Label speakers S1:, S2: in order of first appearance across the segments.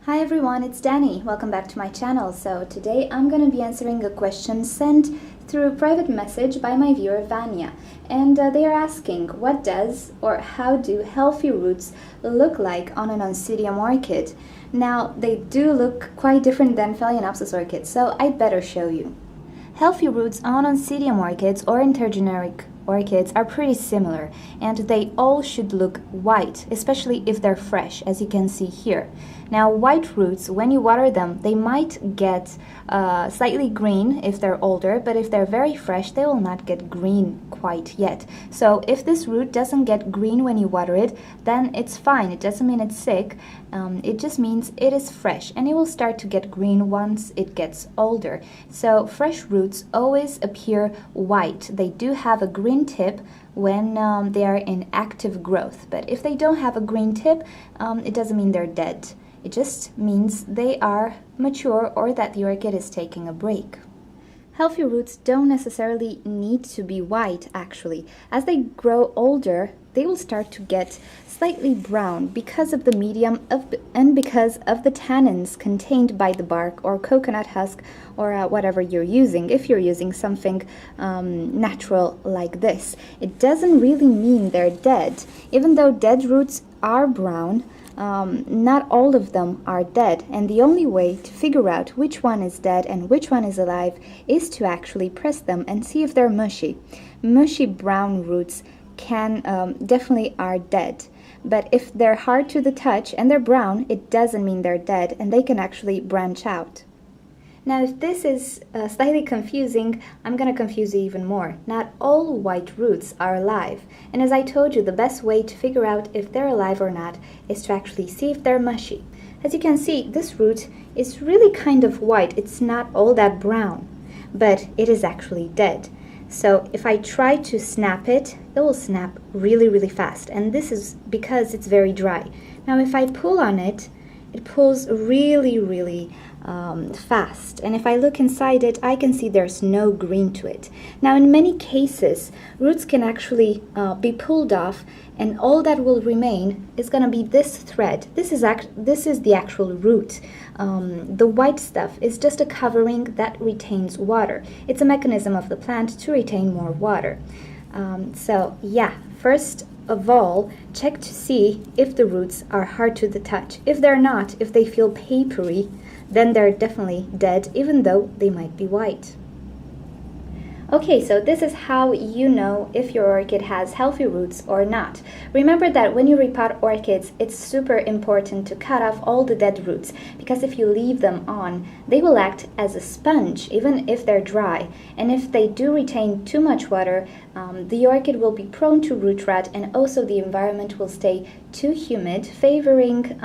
S1: Hi everyone, it's Danny. Welcome back to my channel. So today I'm going to be answering a question sent through a private message by my viewer Vanya. And they are asking, what does or how do healthy roots look like on an Oncidium orchid? Now, they do look quite different than Phalaenopsis orchids, so I'd better show you. Healthy roots on Oncidium orchids or intergeneric orchids are pretty similar, and they all should look white, especially if they're fresh, as you can see here. Now, white roots, when you water them, they might get slightly green if they're older, but if they're very fresh, they will not get green quite yet. So if this root doesn't get green when you water it, then it's fine. It doesn't mean it's sick. It just means it is fresh, and it will start to get green once it gets older. So fresh roots always appear white. They do have a green tip when they are in active growth, but if they don't have a green tip, it doesn't mean they're dead. It just means they are mature or that the orchid is taking a break. Healthy roots don't necessarily need to be white, actually. As they grow older, they will start to get slightly brown because of the medium and because of the tannins contained by the bark or coconut husk or whatever you're using. If you're using something natural like this, it doesn't really mean they're dead. Even though dead roots are brown, not all of them are dead, and the only way to figure out which one is dead and which one is alive is to actually press them and see if they're mushy. Mushy brown roots can definitely are dead, but if they're hard to the touch and they're brown, it doesn't mean they're dead, and they can actually branch out. Now, if this is slightly confusing, I'm going to confuse you even more. Not all white roots are alive, and as I told you, the best way to figure out if they're alive or not is to actually see if they're mushy. As you can see, this root is really kind of white. It's not all that brown, but it is actually dead. So if I try to snap it, it will snap really fast, and this is because it's very dry. Now, if I pull on it, it pulls really fast, and if I look inside it, I can see there's no green to it. Now, in many cases, roots can actually be pulled off, and all that will remain is going to be this thread. This is the actual root. The white stuff is just a covering that retains water. It's a mechanism of the plant to retain more water. So yeah, first of all, check to see if the roots are hard to the touch. If they're not, if they feel papery, then they're definitely dead, even though they might be white. Okay, so this is how you know if your orchid has healthy roots or not. Remember that when you repot orchids, it's super important to cut off all the dead roots, because if you leave them on, they will act as a sponge, even if they're dry. And if they do retain too much water, the orchid will be prone to root rot, and also the environment will stay too humid, favoring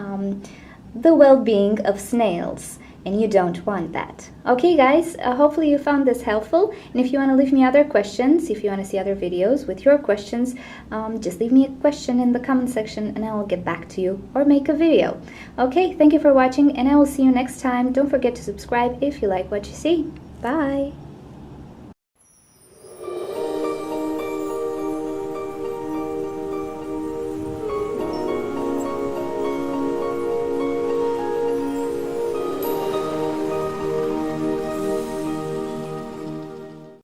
S1: the well-being of snails. And you don't want that. Okay guys, hopefully you found this helpful, and if you want to leave me other questions, if you want to see other videos with your questions, just leave me a question in the comment section and I will get back to you or make a video. Okay, thank you for watching, and I will see you next time. Don't forget to subscribe if you like what you see. Bye!